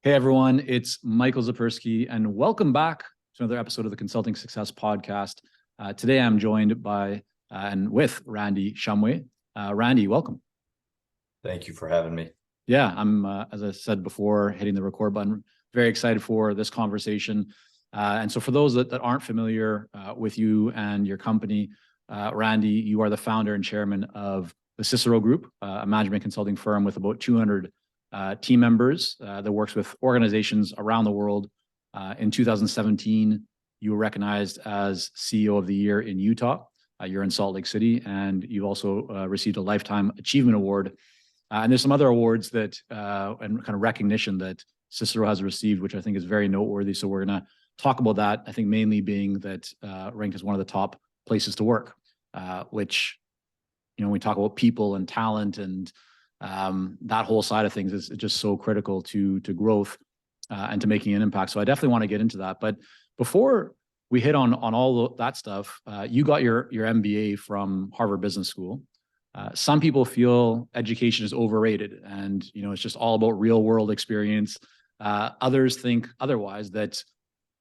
Hey everyone, it's Michael Zapersky, and welcome back to another episode of the Consulting Success Podcast. Today I'm joined by and with Randy Shumway. Randy, welcome. Thank you for having me. Yeah, I'm, as I said before, hitting the record button, very excited for this conversation. And so for those that aren't familiar with you and your company, Randy, you are the founder and chairman of the Cicero Group, a management consulting firm with about 200 team members that works with organizations around the world. In 2017, you were recognized as CEO of the Year in Utah. You're in Salt Lake City, and you also received a Lifetime Achievement Award. And there's some other awards that and kind of recognition that Cicero has received, which I think is very noteworthy. So we're going to talk about that. I think mainly being that ranked as one of the top places to work, which, when we talk about people and talent and that whole side of things is just so critical to growth and to making an impact. So I definitely want to get into that. But before we hit on all that stuff, you got your MBA from Harvard Business School. Some people feel education is overrated and, it's just all about real world experience. Others think otherwise, that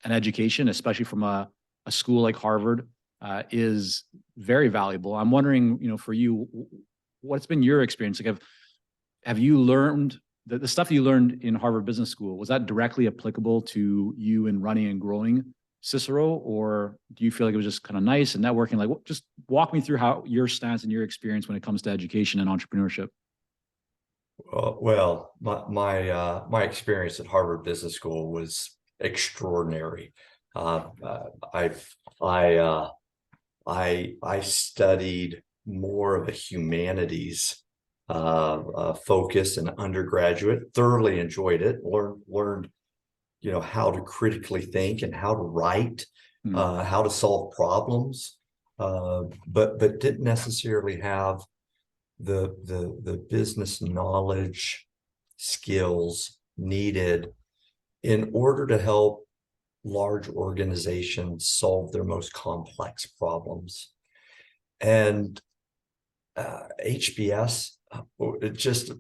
an education, especially from a school like Harvard, is very valuable. I'm wondering, for you, what's been your experience? Like, have you learned the stuff you learned in Harvard Business School, was that directly applicable to you in running and growing Cicero, or do you feel like it was just kind of nice and networking? Like, just walk me through how your stance and your experience when it comes to education and entrepreneurship. Well, my experience at Harvard Business School was extraordinary. I studied more of a humanities focus in undergraduate, thoroughly enjoyed it, learned how to critically think and how to write, how to solve problems, but didn't necessarily have the business knowledge skills needed in order to help large organizations solve their most complex problems. And HBS, it just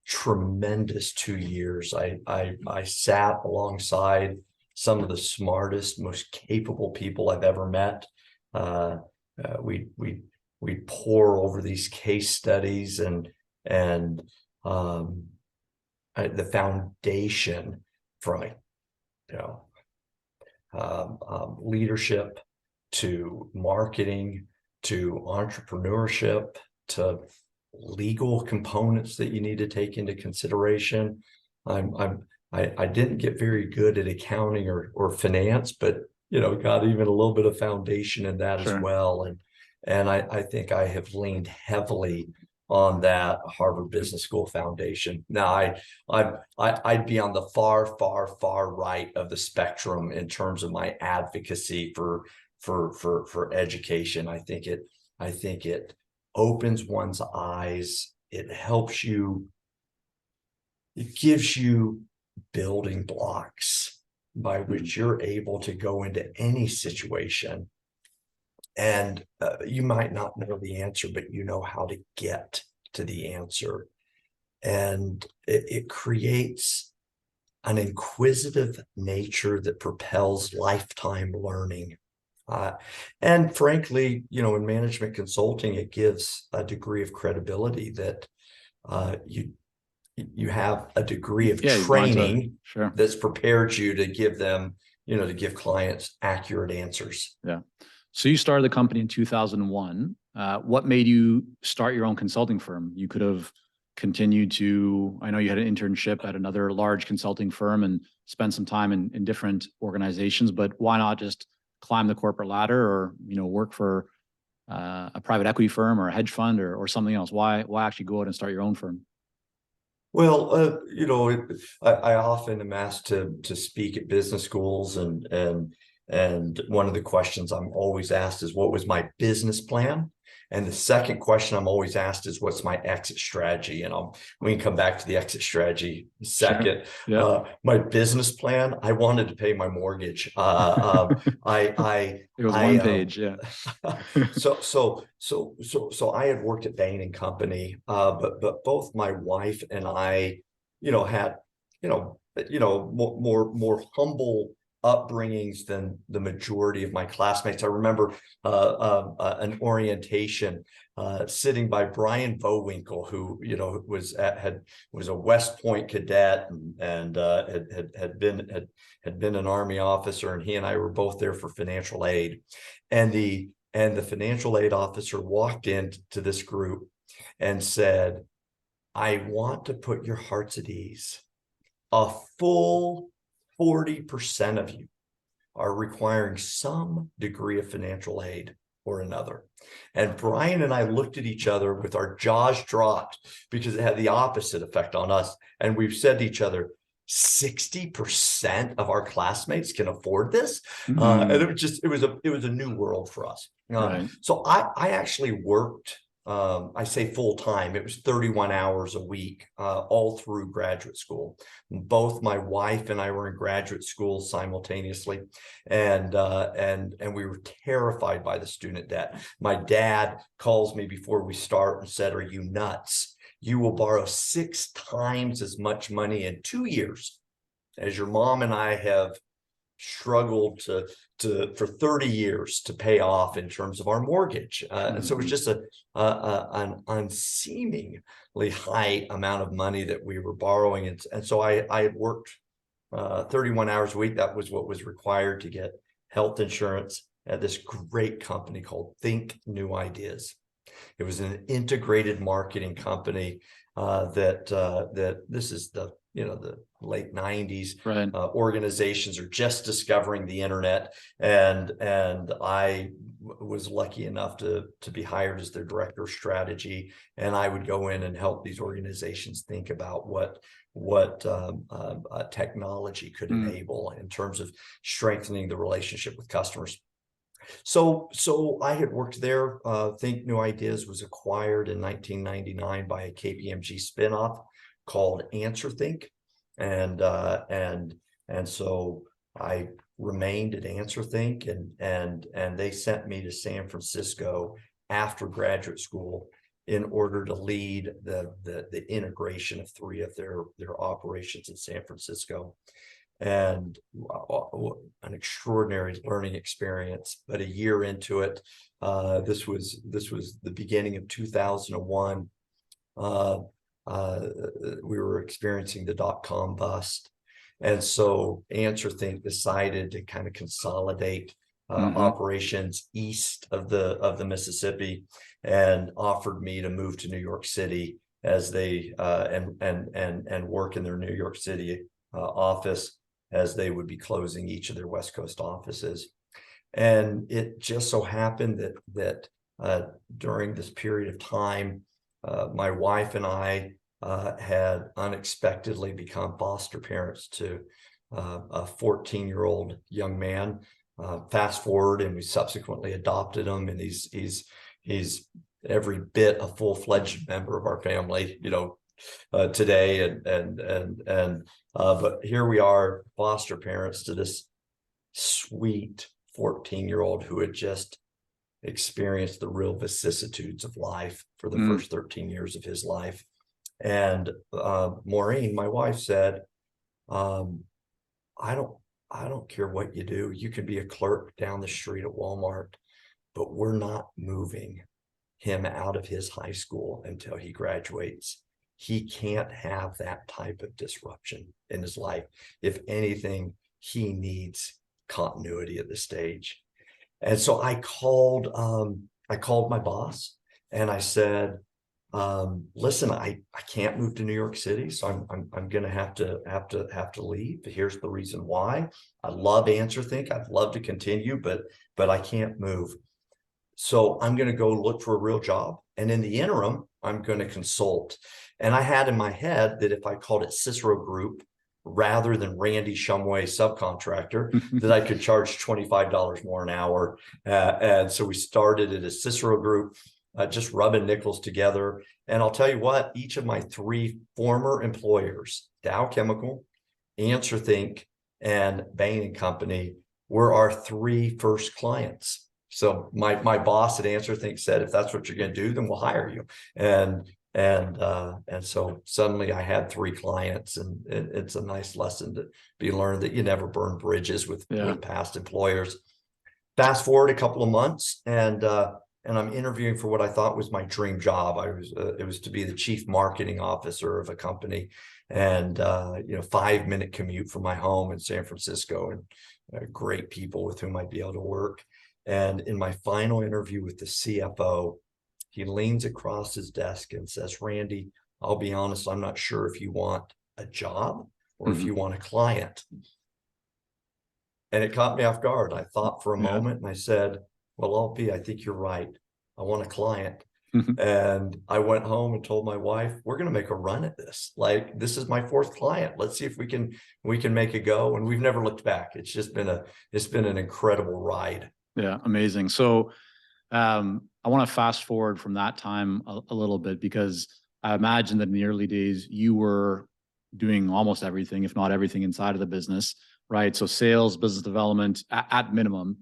tremendous 2 years. I sat alongside some of the smartest, most capable people I've ever met. We pour over these case studies and the foundation from leadership to marketing to entrepreneurship to legal components that you need to take into consideration. I didn't get very good at accounting or finance, but got even a little bit of foundation in that as well. And I think I have leaned heavily on that Harvard Business School foundation. Now I'd be on the far right of the spectrum in terms of my advocacy for education. I think it opens one's eyes. It helps you. It gives you building blocks by which you're able to go into any situation. And you might not know the answer, but you know how to get to the answer. And it creates an inquisitive nature that propels lifetime learning. And frankly, in management consulting, it gives a degree of credibility that you have a degree of training that's prepared you to give them, to give clients accurate answers. Yeah. So you started the company in 2001. What made you start your own consulting firm? You could have continued to, I know you had an internship at another large consulting firm and spent some time in different organizations, but why not just climb the corporate ladder or, work for a private equity firm or a hedge fund or something else? Why actually go out and start your own firm? Well, I often am asked to speak at business schools, and one of the questions I'm always asked is, what was my business plan? And the second question I'm always asked is, what's my exit strategy? And we can come back to the exit strategy in a second. Sure. Yeah. My business plan, I wanted to pay my mortgage. It was one page, yeah. So I had worked at Bain and Company, but both my wife and I, had more humble upbringings than the majority of my classmates. I remember an orientation sitting by Brian Bowinkle, who was a West Point cadet and had been an Army officer, and he and I were both there for financial aid, and the financial aid officer walked into this group and said, "I want to put your hearts at ease. A full 40% of you are requiring some degree of financial aid or another." And Brian and I looked at each other with our jaws dropped, because it had the opposite effect on us. And we've said to each other, 60% of our classmates can afford this. And it was a new world for us. Right. So I actually worked, I say full time, it was 31 hours a week, all through graduate school. Both my wife and I were in graduate school simultaneously, and we were terrified by the student debt. My dad calls me before we start and said, "Are you nuts? You will borrow 6 times as much money in 2 years as your mom and I have struggled for 30 years to pay off in terms of our mortgage." And so it was just an unseemingly high amount of money that we were borrowing. And so I had worked 31 hours a week. That was what was required to get health insurance at this great company called Think New Ideas. It was an integrated marketing company that this is the late 90s. Right. Organizations are just discovering the internet, and I was lucky enough to be hired as their director of strategy, and I would go in and help these organizations think about what technology could enable in terms of strengthening the relationship with customers. So I had worked there. Think New Ideas was acquired in 1999 by a KPMG spinoff called AnswerThink, and so I remained at AnswerThink, and they sent me to San Francisco after graduate school in order to lead the integration of 3 of their operations in San Francisco. And an extraordinary learning experience. But a year into it, this was the beginning of 2001. We were experiencing the dot-com bust, and so AnswerThink decided to kind of consolidate operations east of the Mississippi, and offered me to move to New York City as they and work in their New York City office, as they would be closing each of their West Coast offices. And it just so happened that during this period of time, my wife and I had unexpectedly become foster parents to a 14-year-old young man. Fast forward, and we subsequently adopted him, and he's every bit a full-fledged member of our family, today, but here we are, foster parents to this sweet 14-year-old who had just experienced the real vicissitudes of life for the first 13 years of his life. And Maureen, my wife, said, I don't care what you do. You can be a clerk down the street at Walmart, but we're not moving him out of his high school until he graduates. He can't have that type of disruption in his life. If anything, he needs continuity at this stage. And so I called my boss, and I said, listen, I can't move to New York City, so I'm going to have to leave. But here's the reason why. I love AnswerThink. I'd love to continue, but I can't move. So I'm going to go look for a real job. And in the interim, I'm going to consult. And I had in my head that if I called it Cicero Group rather than Randy Shumway subcontractor, that I could charge $25 more an hour. And so we started it as Cicero Group, just rubbing nickels together. And I'll tell you what, each of my 3 former employers, Dow Chemical, AnswerThink, and Bain & Company, were our 3 first clients. So my boss at AnswerThink said, if that's what you're going to do, then we'll hire you. And And so suddenly I had 3 clients, and it's a nice lesson to be learned that you never burn bridges with past employers. Fast forward a couple of months, and I'm interviewing for what I thought was my dream job. It was to be the chief marketing officer of a company, and 5-minute commute from my home in San Francisco, and great people with whom I'd be able to work. And in my final interview with the CFO, he leans across his desk and says, "Randy, I'll be honest, I'm not sure if you want a job or if you want a client." And it caught me off guard. I thought for a moment, and I said, "Well, I think you're right. I want a client." And I went home and told my wife, "We're going to make a run at this. Like, this is my 4th client. Let's see if we can make it go." And we've never looked back. It's been an incredible ride. Yeah, amazing. So I want to fast forward from that time a little bit, because I imagine that in the early days you were doing almost everything, if not everything, inside of the business, right? So sales, business development at minimum.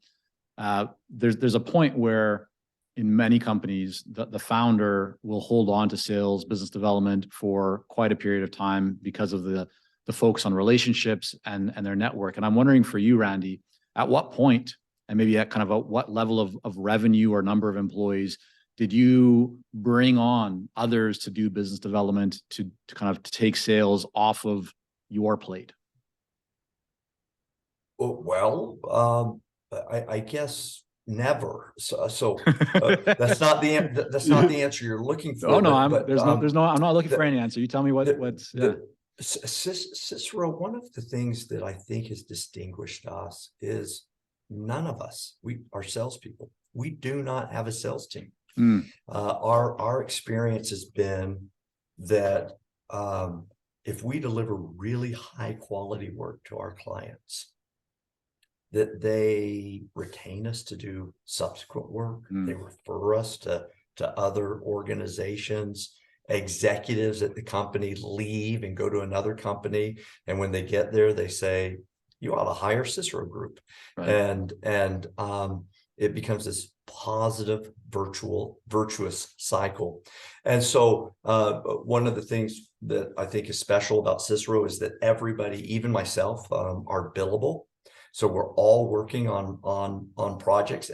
There's a point where in many companies, the founder will hold on to sales, business development for quite a period of time because of the focus on relationships and their network. And I'm wondering for you, Randy, at what point, and maybe at kind of what level of revenue or number of employees, did you bring on others to do business development to kind of take sales off of your plate? Well, I guess never. So that's not the answer you're looking for. Oh no, I'm not looking for any answer. You tell me what's Cicero. One of the things that I think has distinguished us is none of us, we are salespeople. We do not have a sales team. Our experience has been that if we deliver really high quality work to our clients, that they retain us to do subsequent work. They refer us to other organizations. Executives at the company leave and go to another company, and when they get there, they say, "You ought to hire Cicero Group." Right. And it becomes this positive, virtuous cycle. And so one of the things that I think is special about Cicero is that everybody, even myself, are billable. So we're all working on projects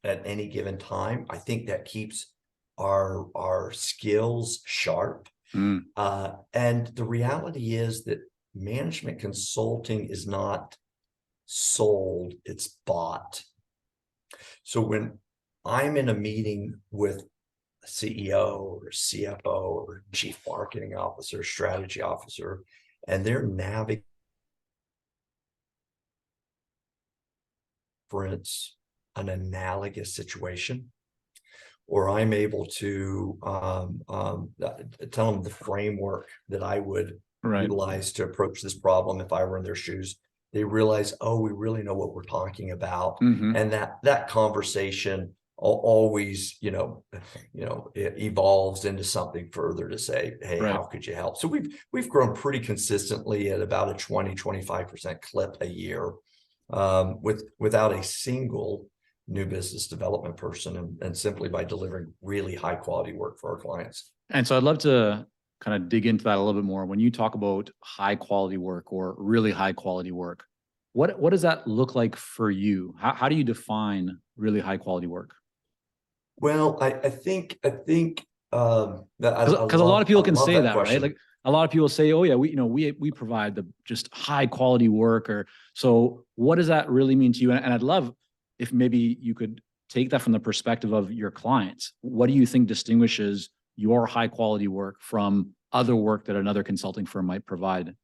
at any given time. I think that keeps our skills sharp. And the reality is that management consulting is not sold, it's bought. So when I'm in a meeting with a CEO or CFO or chief marketing officer, strategy officer, and they're navigating an analogous situation, or I'm able to tell them the framework that I would utilize to approach this problem if I were in their shoes, they realize, oh, we really know what we're talking about. And that conversation always, it evolves into something further to say, hey, how could you help? So we've grown pretty consistently at about a 20-25% clip a year, without a single new business development person, and simply by delivering really high quality work for our clients. And so I'd love to kind of dig into that a little bit more. When you talk about high quality work or really high quality work, what does that look like for you? How do you define really high quality work? Well, I think that because a lot of people can say that, right? Like a lot of people say, oh yeah, we provide the just high quality work. Or so what does that really mean to you? And I'd love if maybe you could take that from the perspective of your clients. What do you think distinguishes your high quality work from other work that another consulting firm might provide?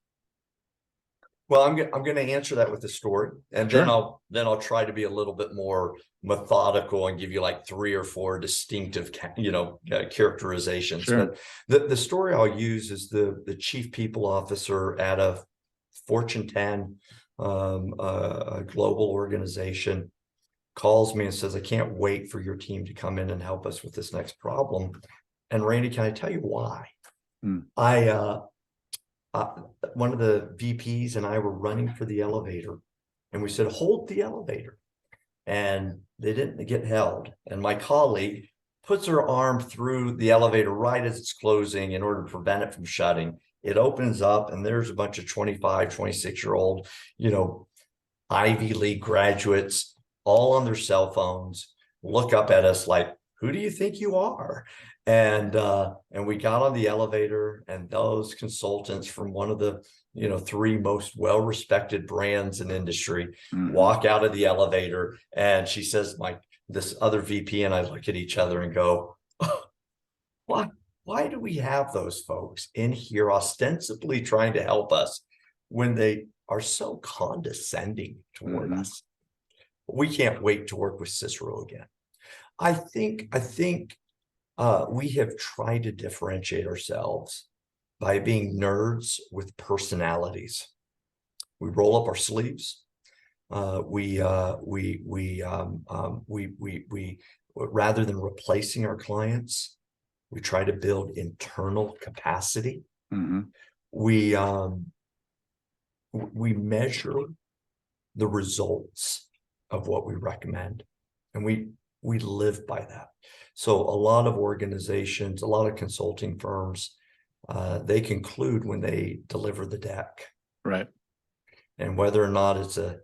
Well, I'm going to answer that with a story, and then I'll try to be a little bit more methodical and give you like 3 or 4 distinctive, characterizations. But the story I'll use is the chief people officer at a Fortune 10 a global organization calls me and says, I can't wait for your team to come in and help us with this next problem. And Randy, can I tell you why? One of the VPs and I were running for the elevator, and we said, hold the elevator. And they didn't get held. And my colleague puts her arm through the elevator right as it's closing in order to prevent it from shutting. It opens up and there's a bunch of 25, 26-year-old, Ivy League graduates, all on their cell phones, look up at us like, who do you think you are? And we got on the elevator, and those consultants from one of the 3 most well-respected brands in industry walk out of the elevator, and she says, this other VP and I look at each other and go, oh, why do we have those folks in here ostensibly trying to help us when they are so condescending toward us? We can't wait to work with Cicero again. I think we have tried to differentiate ourselves by being nerds with personalities. We roll up our sleeves. We rather than replacing our clients, we try to build internal capacity. We measure the results of what we recommend, and we live by that. So a lot of organizations, a lot of consulting firms, they conclude when they deliver the deck, right? And whether or not it's a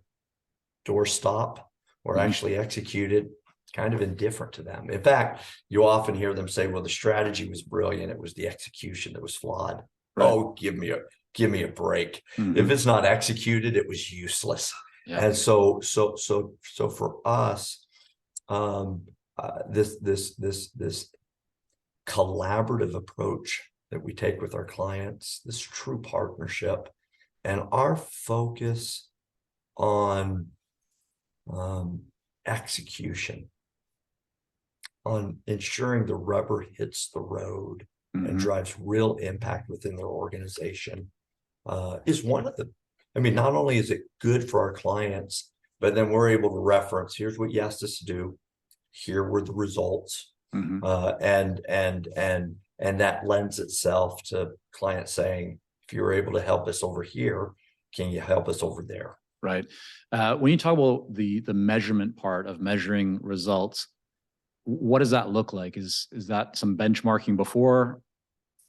doorstop or actually executed, kind of indifferent to them. In fact, you often hear them say, well, the strategy was brilliant, it was the execution that was flawed. Right. Oh, give me a break. If it's not executed, it was useless. Yeah. And so for us, this collaborative approach that we take with our clients, this true partnership, and our focus on execution, on ensuring the rubber hits the road and drives real impact within their organization, is one of them. I mean, not only is it good for our clients, but then we're able to reference, here's what you asked us to do, here were the results, and that lends itself to clients saying, if you're able to help us over here, can you help us over there? Right. When you talk about the measurement part of measuring results, what does that look like? Is that some benchmarking before,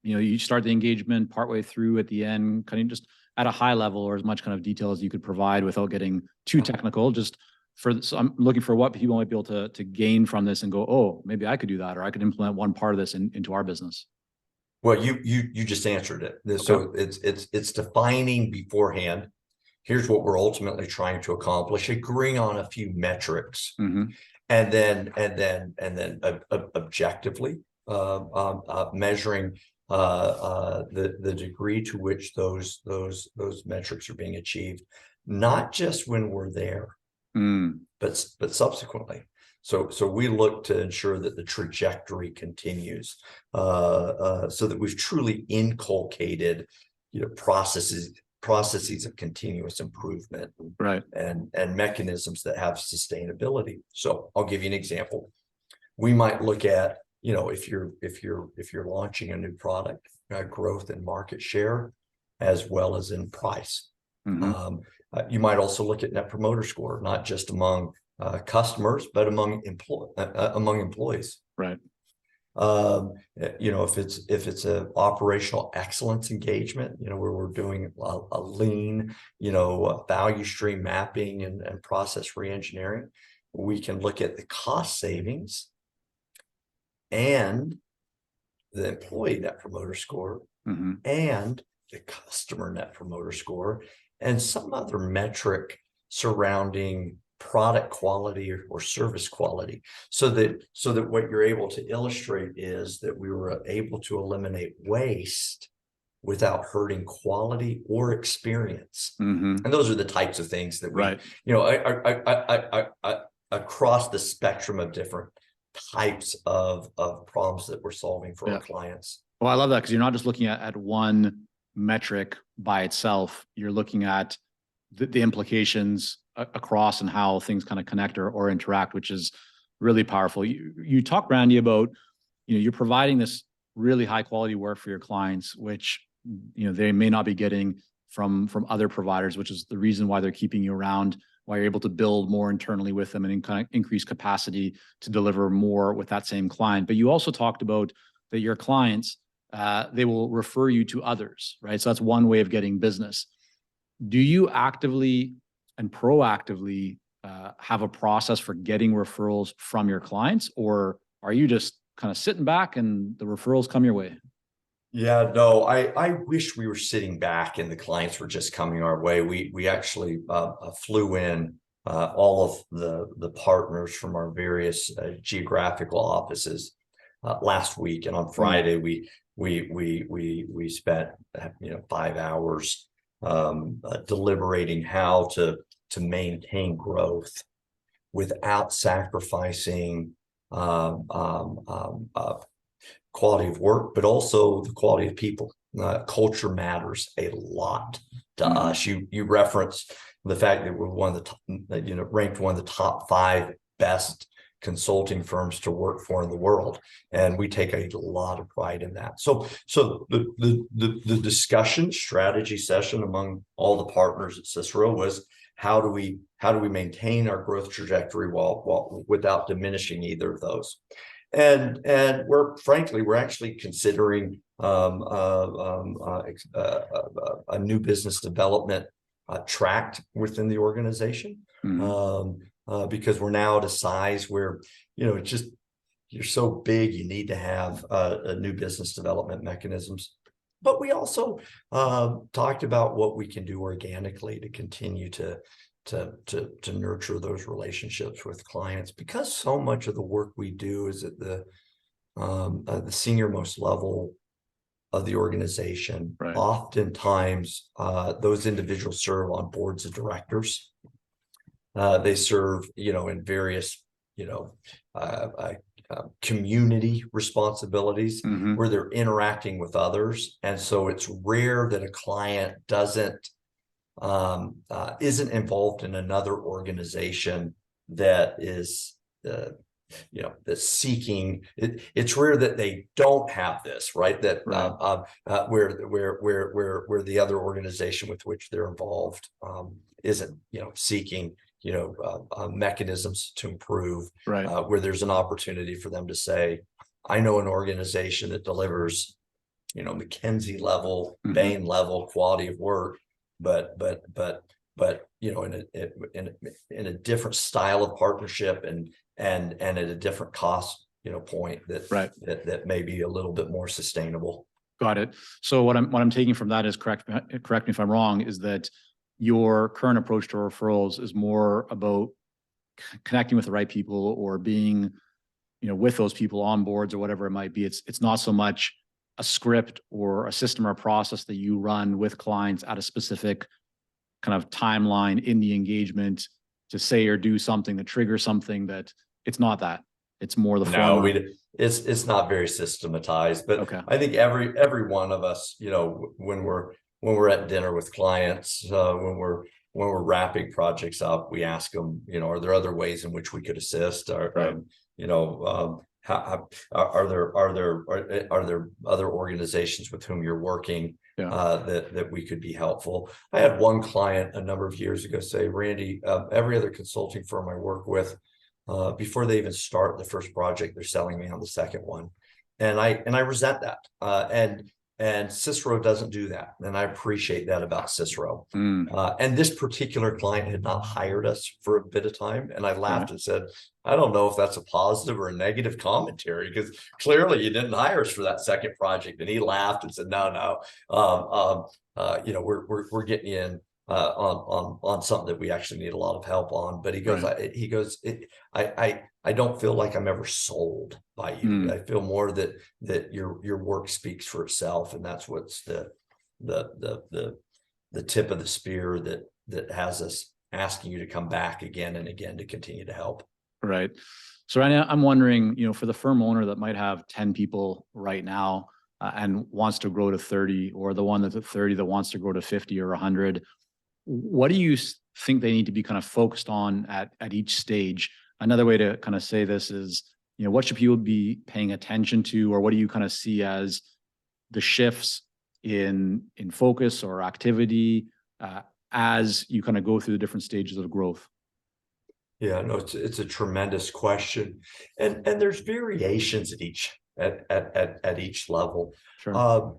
you start the engagement, partway through, at the end, kind of just at a high level, or as much kind of detail as you could provide without getting too technical? Just so I'm looking for what people might be able to gain from this and go, oh, maybe I could do that, or I could implement one part of this into our business. Well, you just answered it. Okay. So it's defining beforehand. Here's what we're ultimately trying to accomplish, agreeing on a few metrics, and then objectively measuring the degree to which those metrics are being achieved, not just when we're there, but subsequently. So we look to ensure that the trajectory continues, so that we've truly inculcated, processes of continuous improvement, right, and mechanisms that have sustainability. So I'll give you an example. We might look at, if you're launching a new product, growth in market share as well as in price. You might also look at Net Promoter Score, not just among customers, but among employees. Right. If it's a operational excellence engagement, where we're doing a lean, value stream mapping and process reengineering, we can look at the cost savings and the employee Net Promoter Score and the customer Net Promoter Score and some other metric surrounding product quality or service quality, so that what you're able to illustrate is that we were able to eliminate waste without hurting quality or experience. And those are the types of things that we, across the spectrum of different types of problems that we're solving for our clients. Well, I love that, because you're not just looking at one metric by itself. You're looking at the implications across and how things kind of connect or interact, which is really powerful. You talk, Randy, about, you're providing this really high quality work for your clients, which, they may not be getting from other providers, which is the reason why they're keeping you around why you're able to build more internally with them and kind of increase capacity to deliver more with that same client. But you also talked about that your clients, they will refer you to others, right? So that's one way of getting business. Do you actively and proactively have a process for getting referrals from your clients, or are you just kind of sitting back and the referrals come your way? Yeah, no, I wish we were sitting back and the clients were just coming our way. We actually flew in all of the partners from our various geographical offices last week, and on Friday we spent 5 hours deliberating how to maintain growth without sacrificing quality of work, but also the quality of people. Culture matters a lot to us. You referenced the fact that we're one of the top, ranked one of the top 5 best consulting firms to work for in the world, and we take a lot of pride in that. So the discussion strategy session among all the partners at Cicero was how do we maintain our growth trajectory while without diminishing either of those. And we're actually considering a new business development track within the organization, because we're now at a size where it's just, you're so big, you need to have a new business development mechanisms. But we also talked about what we can do organically to continue to nurture those relationships with clients, because so much of the work we do is at the senior most level of the organization. Right. Oftentimes, those individuals serve on boards of directors. They serve, in various, community responsibilities where they're interacting with others, and so it's rare that a client isn't involved in another organization that is that's seeking it. It's rare that they don't have this, right? That where the other organization with which they're involved isn't seeking mechanisms to improve, where there's an opportunity for them to say, I know an organization that delivers McKinsey level, Bain level quality of work, but in a different style of partnership and at a different cost point that may be a little bit more sustainable. Got it. So what I'm taking from that is, correct me if I'm wrong, is that your current approach to referrals is more about connecting with the right people, or being with those people on boards or whatever it might be. It's not so much a script or a system or a process that you run with clients at a specific kind of timeline in the engagement to say or do something that triggers something. That it's not that. It's more the former. It's not very systematized, but okay. I think every one of us, when we're at dinner with clients, when we're wrapping projects up, we ask them, are there other ways in which we could assist? Are there other organizations with whom you're working that we could be helpful? I had one client a number of years ago say, Randy, every other consulting firm I work with, before they even start the first project, they're selling me on the second one, and I resent that. And Cicero doesn't do that, and I appreciate that about Cicero. And this particular client had not hired us for a bit of time, and I laughed and said, I don't know if that's a positive or a negative commentary, because clearly you didn't hire us for that second project. And he laughed and said, no, we're getting you in on something that we actually need a lot of help on. But he goes, I don't feel like I'm ever sold by you. I feel more that your work speaks for itself, and that's what's the tip of the spear that has us asking you to come back again and again to continue to help. Right. So right now, I'm wondering, for the firm owner that might have 10 people right now and wants to grow to 30, or the one that's at 30 that wants to grow to 50 or 100, what do you think they need to be kind of focused on at each stage? Another way to kind of say this is, what should people be paying attention to, or what do you kind of see as the shifts in focus or activity as you kind of go through the different stages of growth? Yeah, no, it's a tremendous question, and there's variations at each level. Sure.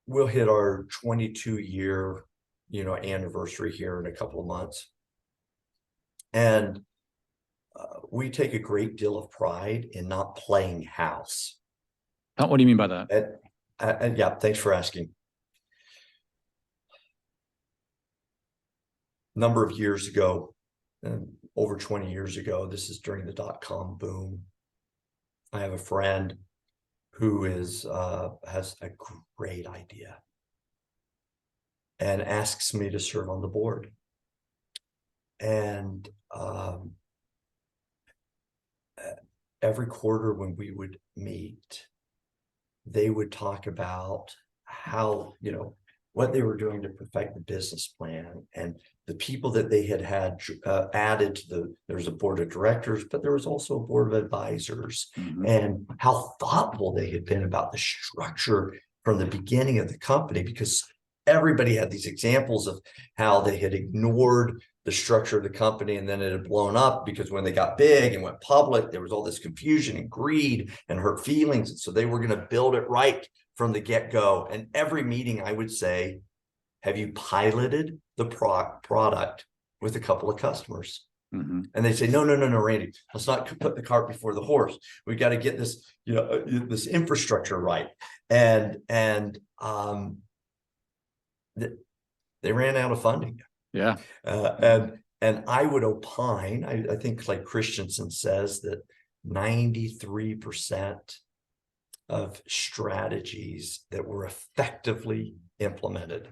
We'll hit our 22-year, anniversary here in a couple of months, and we take a great deal of pride in not playing house. What do you mean by that? And yeah, thanks for asking. Number of years ago, over 20 years ago, this is during the dot-com boom. I have a friend who has a great idea and asks me to serve on the board. And every quarter when we would meet, they would talk about how, what they were doing to perfect the business plan, and the people that they had added to there's a board of directors, but there was also a board of advisors, and how thoughtful they had been about the structure from the beginning of the company, because everybody had these examples of how they had ignored the structure of the company, and then it had blown up because when they got big and went public, there was all this confusion and greed and hurt feelings. And so they were going to build it right from the get-go. And every meeting I would say, have you piloted the product with a couple of customers? And they say, no, Randy, let's not put the cart before the horse. We got to get this, this infrastructure right. And they ran out of funding. Yeah. And I would opine, I think like Christensen says, that 93% of strategies that were effectively implemented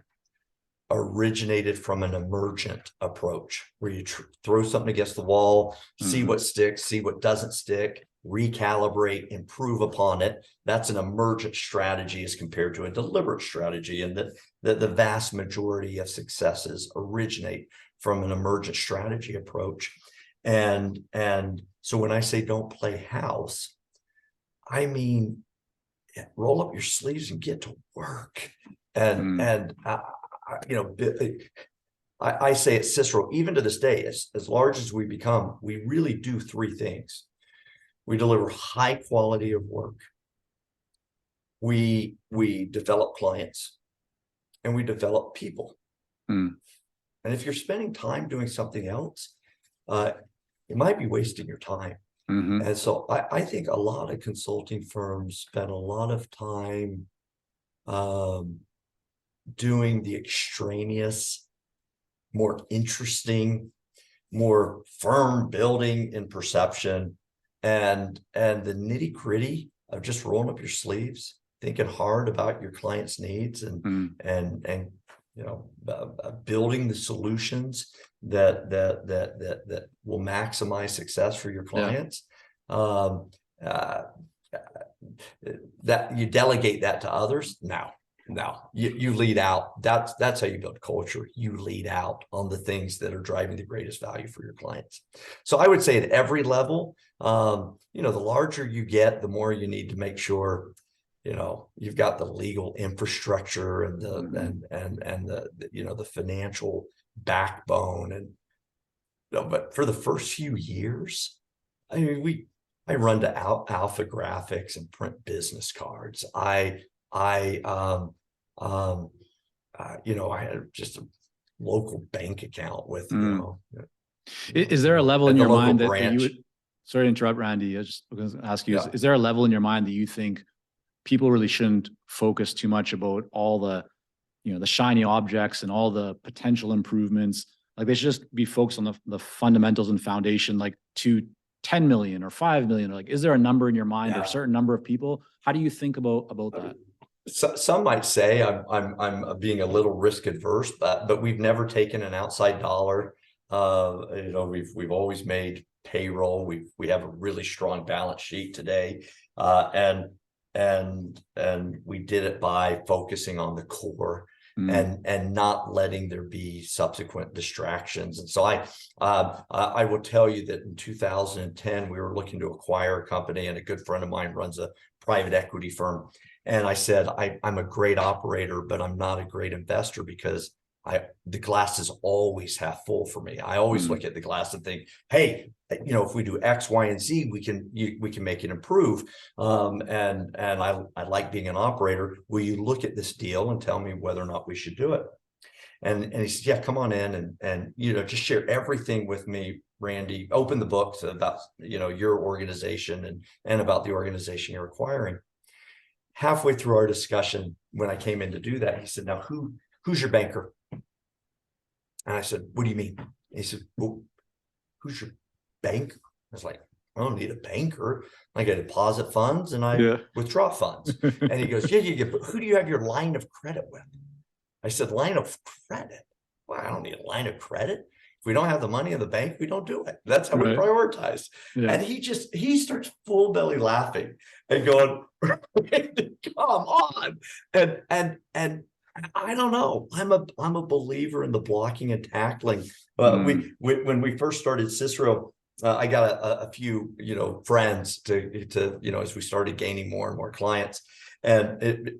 originated from an emergent approach, where you throw something against the wall, see what sticks, see what doesn't stick, recalibrate, improve upon it. That's an emergent strategy as compared to a deliberate strategy, and that the vast majority of successes originate from an emergent strategy approach. And so when I say don't play house, I mean roll up your sleeves and get to work. I say at Cicero, even to this day, as large as we become, we really do three things. We deliver high quality of work. We develop clients, and we develop people. And if you're spending time doing something else, you might be wasting your time. And so I think a lot of consulting firms spend a lot of time doing the extraneous, more interesting, more firm building in perception, and the nitty-gritty of just rolling up your sleeves, thinking hard about your client's needs, and building the solutions that will maximize success for your clients. That you delegate that to others. No, you lead out. That's how you build culture. You lead out on the things that are driving the greatest value for your clients. So I would say at every level, the larger you get, the more you need to make sure you've got the legal infrastructure and the financial backbone. And but for the first few years, I mean, I run to Alpha Graphics and print business cards. I had just a local bank account with Is there a level in your mind that you would? Sorry to interrupt, Randy. I was just going to ask you: is there a level in your mind that you think people really shouldn't focus too much about all the, the shiny objects and all the potential improvements? Like they should just be focused on the fundamentals and foundation, like to 10 million or 5 million. Or like, is there a number in your mind or a certain number of people? How do you think about that? So, some might say I'm being a little risk adverse, but we've never taken an outside dollar. We've always made payroll. We have a really strong balance sheet today, and we did it by focusing on the core and not letting there be subsequent distractions. And so I will tell you that in 2010 we were looking to acquire a company, and a good friend of mine runs a private equity firm. And I said, I'm a great operator, but I'm not a great investor, because the glass is always half full for me. I always look at the glass and think, hey, if we do X, Y, and Z, we can make it improve. And I like being an operator. Will you look at this deal and tell me whether or not we should do it? And he said, yeah, come on in and just share everything with me, Randy. Open the book about your organization and about the organization you're acquiring. Halfway through our discussion, when I came in to do that, he said, now who's your banker? And I said, what do you mean? And he said, well, who's your banker? I was like, I don't need a banker. I get deposit funds and I withdraw funds. And he goes, yeah, but who do you have your line of credit with? I said, line of credit? Well, I don't need a line of credit. If we don't have the money in the bank, we don't do it. That's how we prioritize. And he starts full belly laughing and going, come on. And I don't know. I'm a believer in the blocking and tackling. When we first started Cicero, I got a few friends to as we started gaining more and more clients. And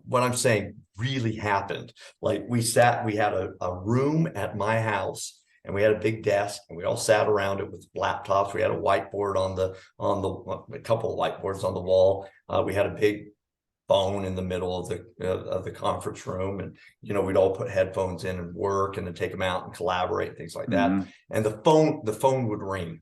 what I'm saying really happened. Like we had a room at my house and we had a big desk and we all sat around it with laptops. We had a whiteboard a couple of whiteboards on the wall. We had a big phone in the middle of the conference room, and we'd all put headphones in and work and then take them out and collaborate, things like that. And the phone would ring,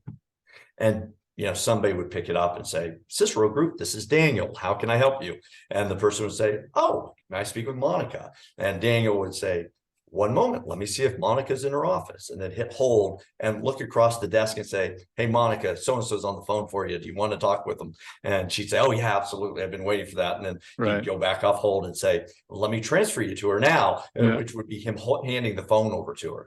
and somebody would pick it up and say, Cicero Group, this is Daniel. How can I help you? And the person would say, oh, can I speak with Monica? And Daniel would say, one moment, let me see if Monica's in her office, and then hit hold and look across the desk and say, hey, Monica, so-and-so's on the phone for you. Do you want to talk with them? And she'd say, oh, yeah, absolutely. I've been waiting for that. And then he'd go back off hold and say, well, let me transfer you to her now, which would be him handing the phone over to her.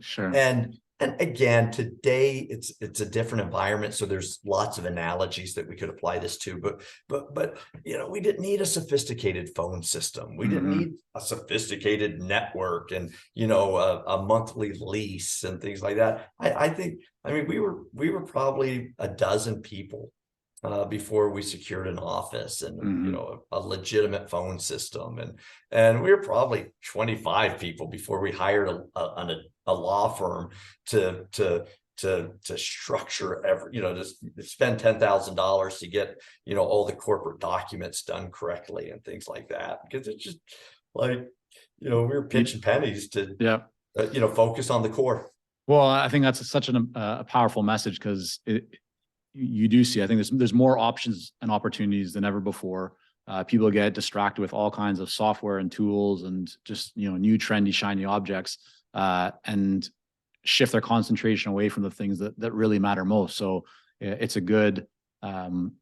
And again, today it's a different environment, so there's lots of analogies that we could apply this to. But we didn't need a sophisticated phone system. We didn't need a sophisticated network and a monthly lease and things like that. I mean we were probably a dozen people before we secured an office and a legitimate phone system, and we were probably 25 people before we hired a law firm to structure to spend $10,000 to get all the corporate documents done correctly and things like that, because it's just like we were pitching pennies to focus on the core. Well, I think that's such a powerful message, because you do see, I think there's more options and opportunities than ever before. People get distracted with all kinds of software and tools and just new trendy shiny objects, and shift their concentration away from the things that really matter most. So it's a good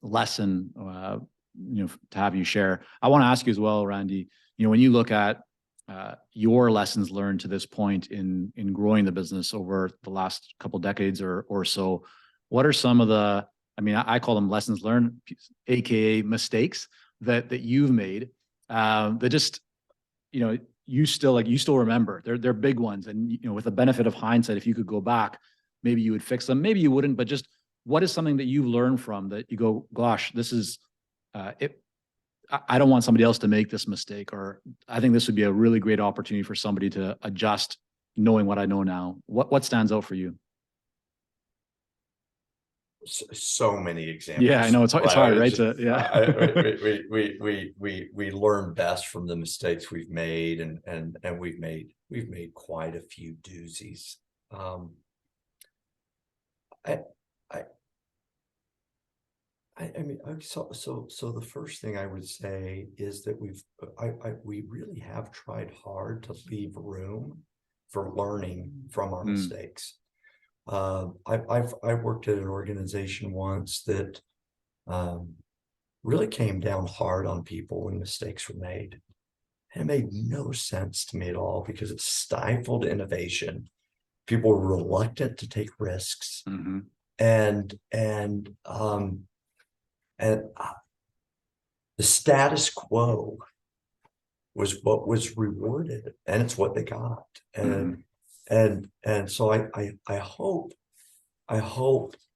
lesson to have you share. I want to ask you as well, Randy, when you look at your lessons learned to this point in growing the business over the last couple decades or so, what are some of I call them lessons learned, AKA mistakes that you've made, that just, you still remember. They're big ones. And, with the benefit of hindsight, if you could go back, maybe you would fix them, maybe you wouldn't, but just what is something that you've learned from that you go, gosh, this is, I don't want somebody else to make this mistake, or I think this would be a really great opportunity for somebody to adjust, knowing what I know now. What stands out for you? So many examples. Yeah, I know it's hard, right? We learn best from the mistakes we've made, and we've made quite a few doozies. So the first thing I would say is that we really have tried hard to leave room for learning from our mistakes. I've worked at an organization once that really came down hard on people when mistakes were made. And it made no sense to me at all, because it stifled innovation. People were reluctant to take risks, and the status quo was what was rewarded, and it's what they got. And so I hope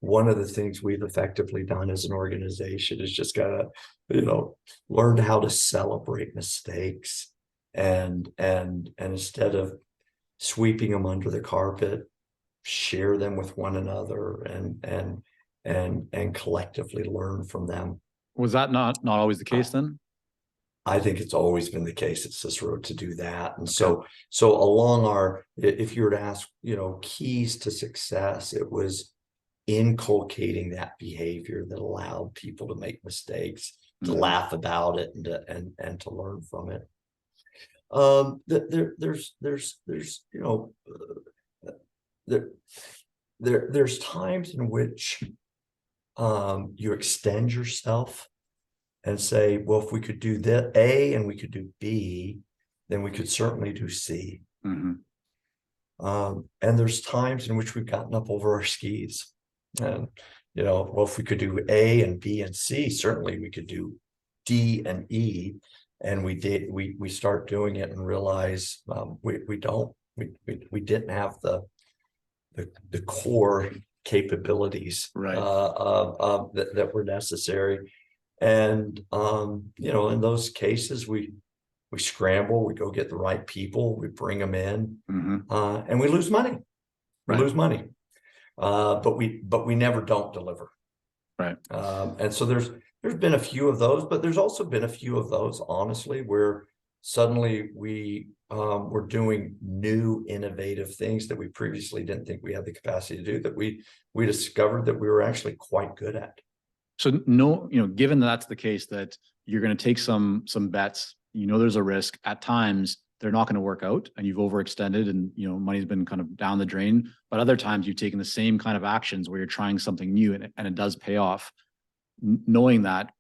one of the things we've effectively done as an organization is just gotta, learn how to celebrate mistakes, and instead of sweeping them under the carpet, share them with one another, and collectively learn from them. Was that not always the case then? I think it's always been the case at Cicero to do that. And Okay. so along if you were to ask, keys to success, it was inculcating that behavior that allowed people to make mistakes, to laugh about it, and to learn from it. There's times in which you extend yourself and say, well, if we could do that A and we could do B, then we could certainly do C. And there's times in which we've gotten up over our skis, and well, if we could do A and B and C, certainly we could do D and E. And we start doing it and realize we didn't have the core capabilities that were necessary. And in those cases, we scramble, we go get the right people, we bring them in, and we lose money. But we never don't deliver. And so there's been a few of those, but there's also been a few of those, honestly, where suddenly we're doing new innovative things that we previously didn't think we had the capacity to do, that we discovered that we were actually quite good at. So given that's the case, that you're going to take some bets, there's a risk at times they're not going to work out and you've overextended and, money's been kind of down the drain, but other times you've taken the same kind of actions where you're trying something new and it does pay off. Knowing that,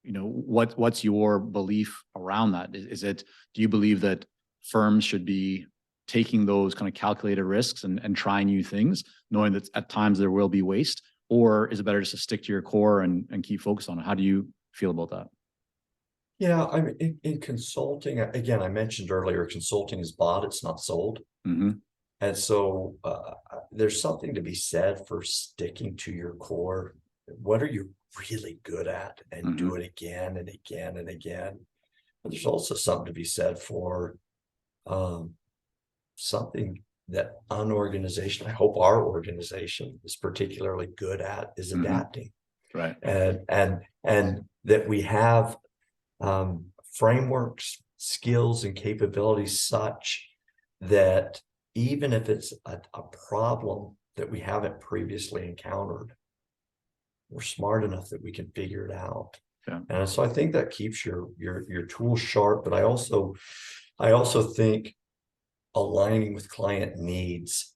what's your belief around that? Do you believe that firms should be taking those kind of calculated risks and trying new things, knowing that at times there will be waste? Or is it better just to stick to your core and keep focused on it? How do you feel about that? Yeah, I mean, in consulting, again, I mentioned earlier, consulting is bought, it's not sold. And so there's something to be said for sticking to your core. What are you really good at? And do it again and again and again. But there's also something to be said for something that an organization, I hope our organization is particularly good at, is adapting. And that we have frameworks, skills, and capabilities such that even if it's a problem that we haven't previously encountered, we're smart enough that we can figure it out. And so I think that keeps your tools sharp. But I also think aligning with client needs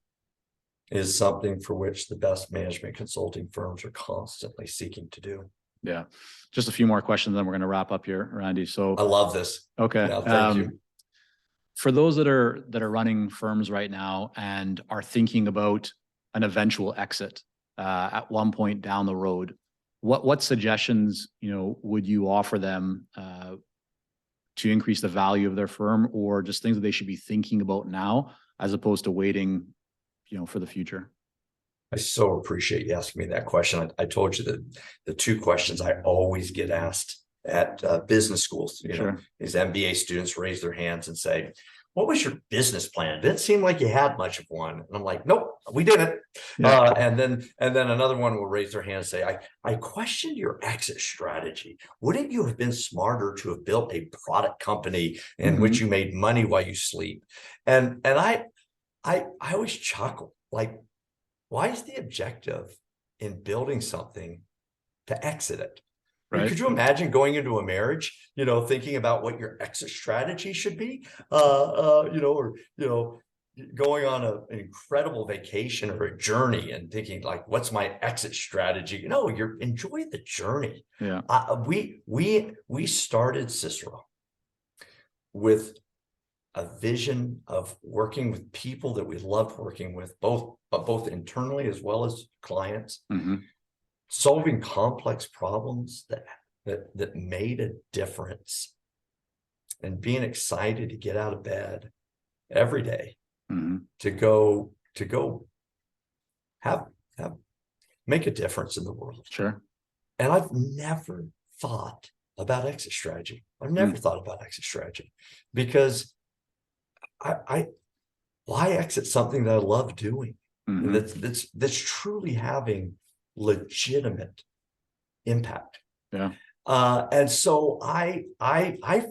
is something for which the best management consulting firms are constantly seeking to do. Yeah. Just a few more questions, then we're going to wrap up here, Randy. So I love this. Okay. Yeah, thank you. For those that are running firms right now and are thinking about an eventual exit at one point down the road, what suggestions would you offer them to increase the value of their firm, or just things that they should be thinking about now as opposed to waiting for the future? I so appreciate you asking me that question. I told you that the two questions I always get asked at business schools, these MBA students raise their hands and say, what was your business plan? It didn't seem like you had much of one. And I'm like, nope, we didn't. And then another one will raise their hand and say, I questioned your exit strategy. Wouldn't you have been smarter to have built a product company in which you made money while you sleep? And I always chuckle, like, why is the objective in building something to exit it? Could you imagine going into a marriage, thinking about what your exit strategy should be, or going on an incredible vacation or a journey and thinking like, what's my exit strategy? No, you're enjoy the journey. We started Cicero with a vision of working with people that we loved working with, both internally as well as clients. Solving complex problems that made a difference, and being excited to get out of bed every day to go make a difference in the world. And I've never thought about exit strategy. I've never thought about exit strategy because why exit something that I love doing? Mhm. That's truly having legitimate impact. Yeah. And so I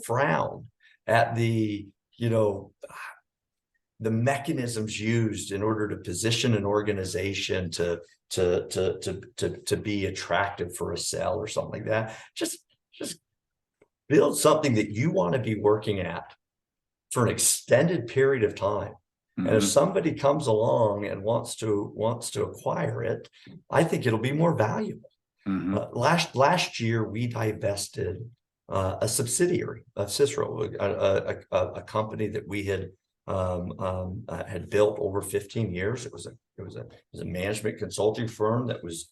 frown at the, you know, the mechanisms used in order to position an organization to be attractive for a sale or something like that. Just build something that you want to be working at for an extended period of time. And if Mhm. somebody comes along and wants to acquire it, I think it'll be more valuable. Mhm. Last year, we divested a subsidiary of Cicero, a company that we had built over 15 years. It was a management consulting firm that was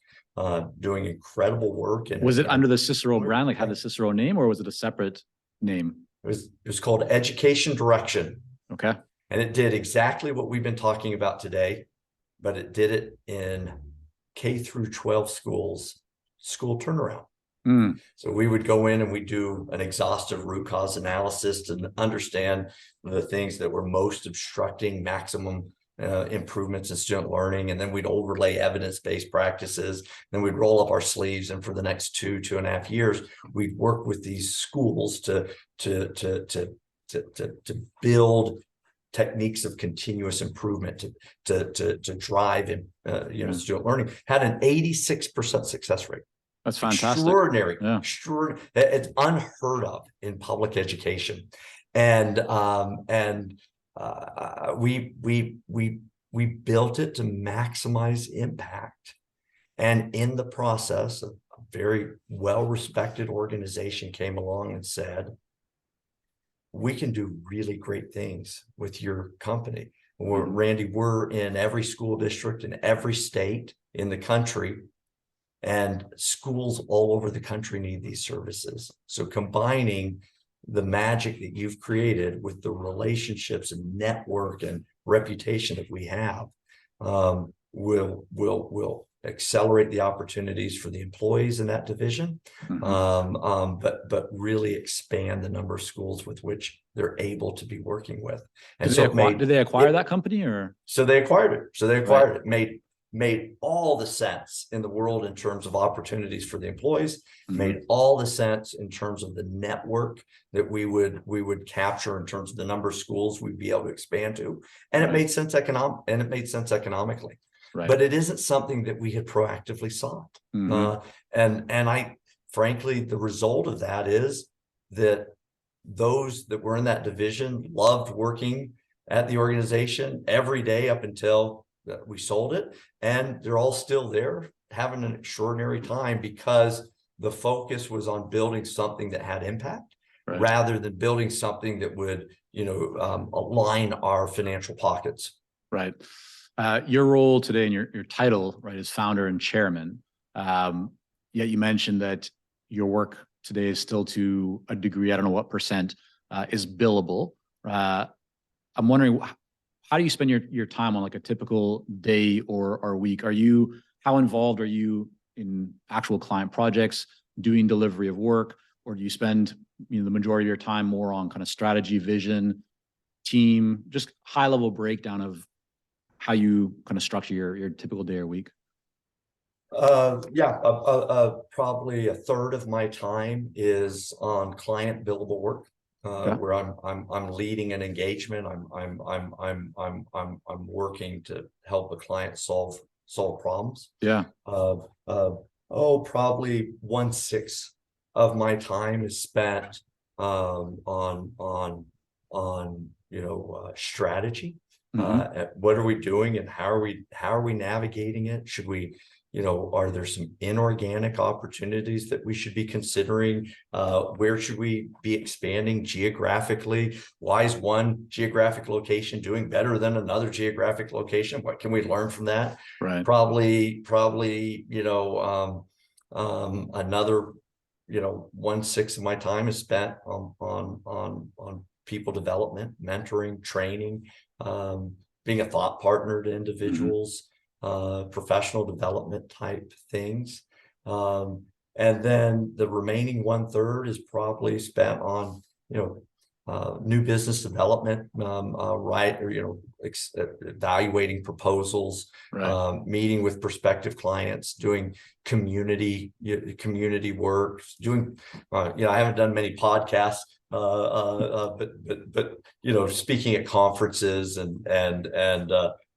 doing incredible work. And Was it under the Cicero brand, like had the Cicero name, or was it a separate name? it was called Education Direction. Okay. And it did exactly what we've been talking about today, but it did it in K through 12 schools, school turnaround. Mm. So we would go in and we do an exhaustive root cause analysis to understand the things that were most obstructing maximum improvements in student learning. And then we'd overlay evidence-based practices. Then we'd roll up our sleeves. And for the next 2.5 years, we'd work with these schools to build techniques of continuous improvement to drive in student learning. Had an 86% success rate. That's fantastic. Extraordinary. Yeah. Extraordinary. It's unheard of in public education. And we built it to maximize impact. And in the process, a very well-respected organization came along and said, we can do really great things with your company. Randy, we're in every school district in every state in the country, and schools all over the country need these services. So combining the magic that you've created with the relationships and network and reputation that we have will accelerate the opportunities for the employees in that division, but really expand the number of schools with which they're able to be working with. And did they acquire that company, or? So they acquired it. It made all the sense in the world in terms of opportunities for the employees, made all the sense in terms of the network that we would capture in terms of the number of schools we'd be able to expand to. And it made sense economically. Right. But it isn't something that we had proactively sought. And I, frankly, the result of that is that those that were in that division loved working at the organization every day up until we sold it. And they're all still there having an extraordinary time because the focus was on building something that had impact rather than building something that would, align our financial pockets. Right. Your role today and your title, right, is founder and chairman. Yet you mentioned that your work today is still to a degree, I don't know what percent, is billable. I'm wondering, how do you spend your time on like a typical day or week? How involved are you in actual client projects, doing delivery of work, or do you spend the majority of your time more on kind of strategy, vision, team, just high level breakdown of how you kind of structure your typical day or week? Probably a third of my time is on client billable work, where I'm leading an engagement. I'm working to help a client solve problems. Yeah. Probably 1/6 of my time is spent on strategy. What are we doing and how are we navigating it? Should we, are there some inorganic opportunities that we should be considering? Where should we be expanding geographically? Why is one geographic location doing better than another geographic location? What can we learn from that? Right. Probably, another, 1/6 of my time is spent on people development, mentoring, training, being a thought partner to individuals, professional development type things. And then the remaining 1/3 is probably spent on, new business development, right? Or, evaluating proposals, Right. meeting with prospective clients, doing community work, doing, I haven't done many podcasts, but speaking at conferences and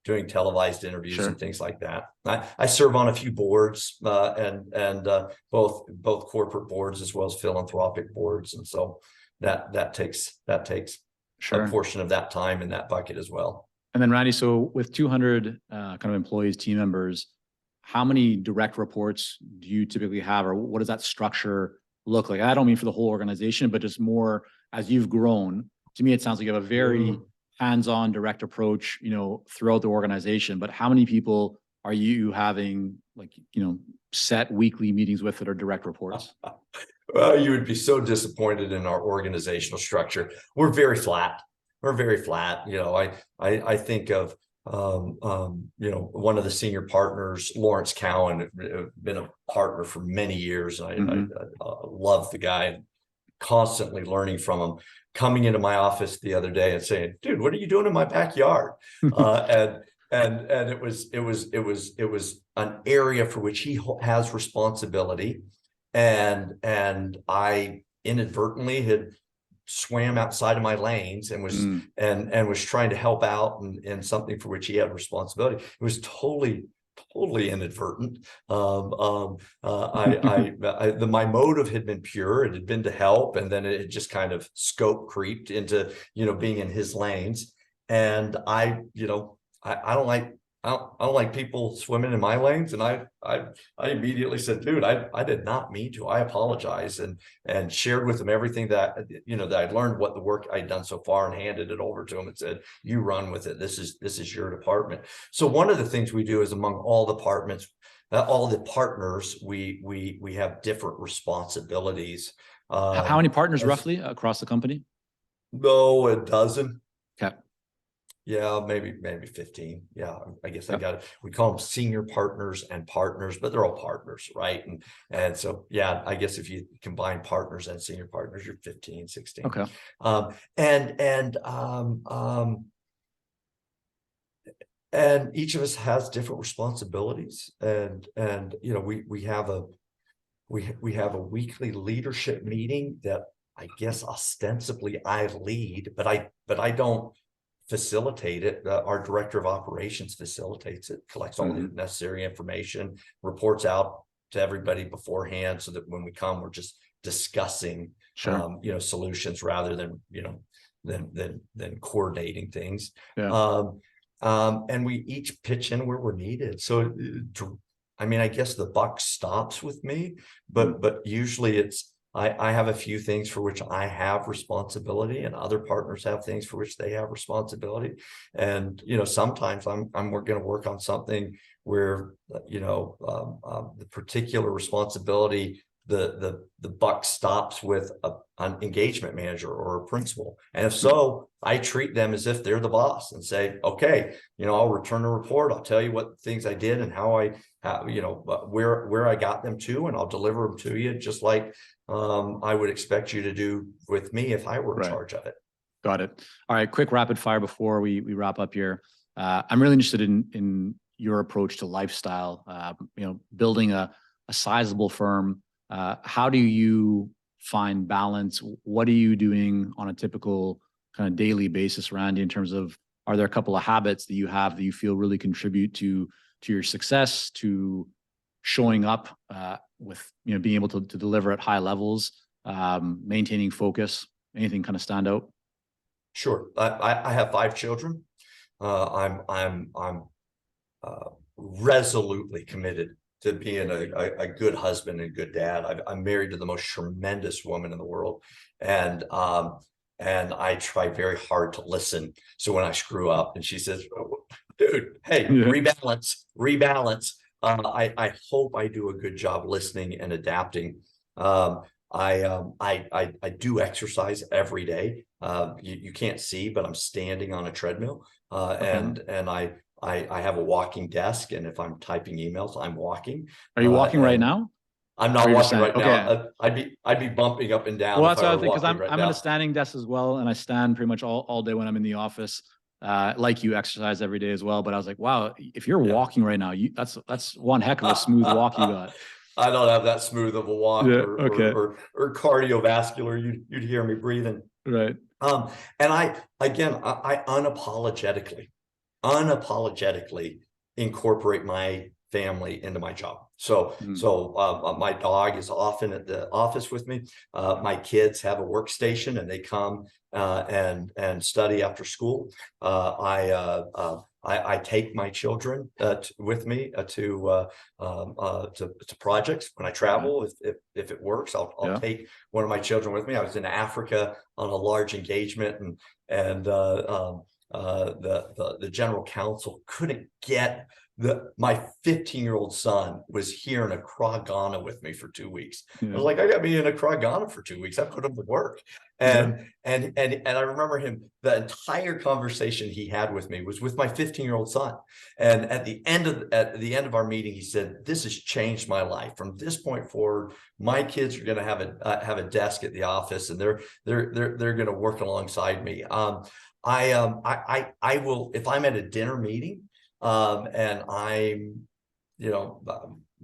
doing televised interviews and Sure. things like that. I serve on a few boards, and both corporate boards as well as philanthropic boards, and so that takes a Sure. portion of that time in that bucket as well. And then Randy, so with 200 kind of employees, team members, how many direct reports do you typically have, or what does that structure look like? I don't mean for the whole organization, but just more as you've grown. To me, it sounds like you have a very hands-on direct approach, throughout the organization. But how many people are you having, set weekly meetings with that are direct reports? Well, you would be so disappointed in our organizational structure. We're very flat. I think of one of the senior partners, Lawrence Cowan, been a partner for many years. I love the guy, constantly learning from him. Coming into my office the other day and saying, "Dude, what are you doing in my backyard?" And it was an area for which he has responsibility, and I inadvertently had swam outside of my lanes and was trying to help out in something for which he had responsibility. It was totally inadvertent. My motive had been pure. It had been to help, and then it just kind of scope creeped into being in his lanes. And I don't like people swimming in my lanes. And I immediately said, "Dude, I did not mean to. I apologize," and shared with him everything that I'd learned, what the work I'd done so far, and handed it over to him and said, "You run with it. This is your department." So one of the things we do is, among all departments, all the partners, we have different responsibilities. How many partners roughly across the company? No, a dozen. Okay. Yeah, maybe 15. Yeah, I guess I got it. We call them senior partners and partners, but they're all partners, right? And so, yeah, I guess if you combine partners and senior partners, you're 15, 16. Okay. And each of us has different responsibilities, and we have a weekly leadership meeting that I guess ostensibly I lead, but I don't facilitate it. Our director of operations facilitates it, collects all the necessary information, reports out to everybody beforehand, so that when we come, we're just discussing solutions rather than than coordinating things. And we each pitch in where we're needed. So I guess the buck stops with me, but usually it's I have a few things for which I have responsibility, and other partners have things for which they have responsibility. And sometimes I'm going to work on something where the particular responsibility, the buck stops with an engagement manager or a principal. And if so, I treat them as if they're the boss and say, "Okay, I'll return a report. I'll tell you what things I did and how where I got them to, and I'll deliver them to you, just like I would expect you to do with me if I were in charge of it." Got it. All right, quick rapid fire before we wrap up here. I'm really interested in your approach to lifestyle. Building a sizable firm. How do you find balance? What are you doing on a typical kind of daily basis, Randy, in terms of, are there a couple of habits that you have that you feel really contribute to your success, to showing up with being able to deliver at high levels, maintaining focus? Anything kind of stand out? Sure. I have 5 children. I'm resolutely committed to being a good husband and good dad. I'm married to the most tremendous woman in the world, and I try very hard to listen. So when I screw up and she says, "Dude, hey, rebalance," I hope I do a good job listening and adapting. I do exercise every day. You can't see, but I'm standing on a treadmill, and I have a walking desk, and if I'm typing emails, I'm walking. Are you walking right now? I'm not Or you're just walking standing? right now. Okay. I'd be bumping up and down Well, if that's I what I were think, because walking I'm right I'm in now. a standing desk as well, and I stand pretty much all day when I'm in the office. Like you, exercise every day as well. But I was like, wow, if you're walking right now, that's one heck of a smooth walk you got. I don't have that smooth of a walk Yeah. Okay. or cardiovascular. You'd hear me breathing. Right. And I unapologetically incorporate my family into my job. So my dog is often at the office with me. My kids have a workstation and they come and study after school. I take my children with me to projects when I travel. If it works, I'll take one of my children with me. I was in Africa on a large engagement, and the general counsel couldn't get my 15-year-old son was here in Accra, Ghana with me for 2 weeks. I was like, I got me in Accra, Ghana for 2 weeks. I put him to work. And I remember him, the entire conversation he had with me was with my 15-year-old son. And at the end of our meeting, he said, "This has changed my life. From this point forward, my kids are going to have a desk at the office, and they're going to work alongside me." I will, if I'm at a dinner meeting, and I'm,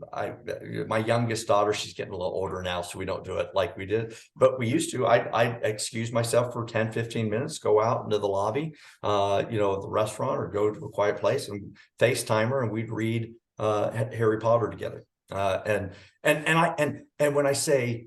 my youngest daughter, she's getting a little older now, so we don't do it like we did, but we used to. I excuse myself for 10-15 minutes, go out into the lobby, at the restaurant, or go to a quiet place and FaceTime her, and we'd read Harry Potter together. And when I say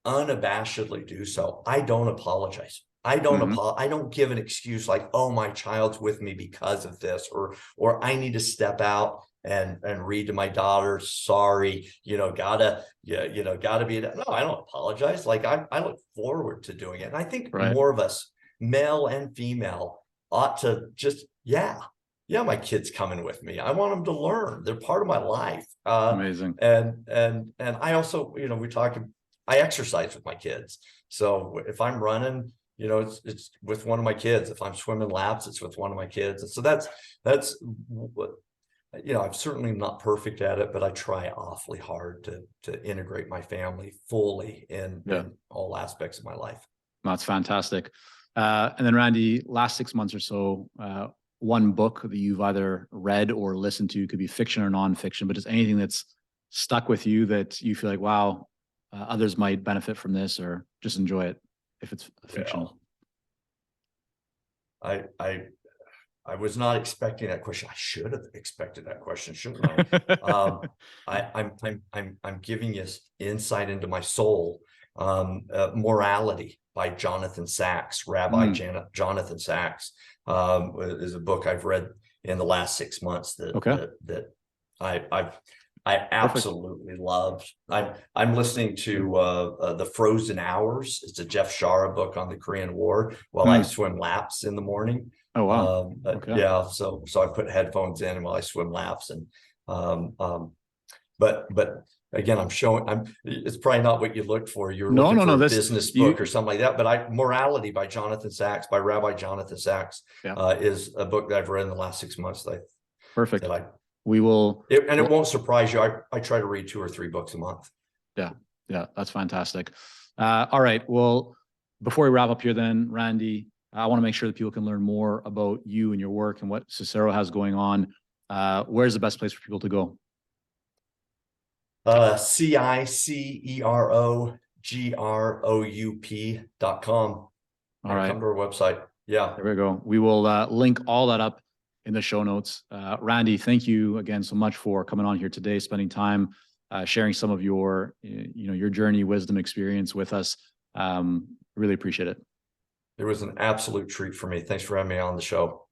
unabashedly do so, I don't apologize. I don't give an excuse like, "Oh, my child's with me because of this," or "I need to step out and read to my daughter. Sorry, gotta be." No, I don't apologize. Like, I look forward to doing it. And I think more of us, male and female, ought to just, my kid's coming with me. I want them to learn. They're part of my life. Amazing. And I also, I exercise with my kids. So if I'm running, it's with one of my kids. If I'm swimming laps, it's with one of my kids. And so that's what, I'm certainly not perfect at it, but I try awfully hard to integrate my family fully in all aspects of my life. That's fantastic. And then Randy, last 6 months or so, one book that you've either read or listened to, could be fiction or nonfiction, but just anything that's stuck with you that you feel like, wow, others might benefit from this, or just enjoy it if it's fictional. I was not expecting that question. I should have expected that question, shouldn't I? I'm giving you insight into my soul. Morality by Jonathan Sacks, Rabbi Jonathan Sacks, is a book I've read in the last 6 months that I absolutely loved. I'm listening to The Frozen Hours. It's a Jeff Shara book on the Korean War while I swim laps in the morning. Oh, wow. Yeah, so I put headphones in while I swim laps, and but again, it's probably not what you looked for. You're looking for a business book or something like that. But Morality by Jonathan Sacks, by Rabbi Jonathan Sacks, is a book that I've read in the last 6 months. Perfect. We will, and it won't surprise you. I try to read 2 or 3 books a month. Yeah, that's fantastic. All right. Well, before we wrap up here, then, Randy, I want to make sure that people can learn more about you and your work and what Cicero has going on. Where's the best place for people to go? CICEROGROUP.com. All right. Come to our website. Yeah. There we go. We will link all that up in the show notes. Randy, thank you again so much for coming on here today, spending time sharing some of your, your journey, wisdom, experience with us. Really appreciate it. It was an absolute treat for me. Thanks for having me on the show.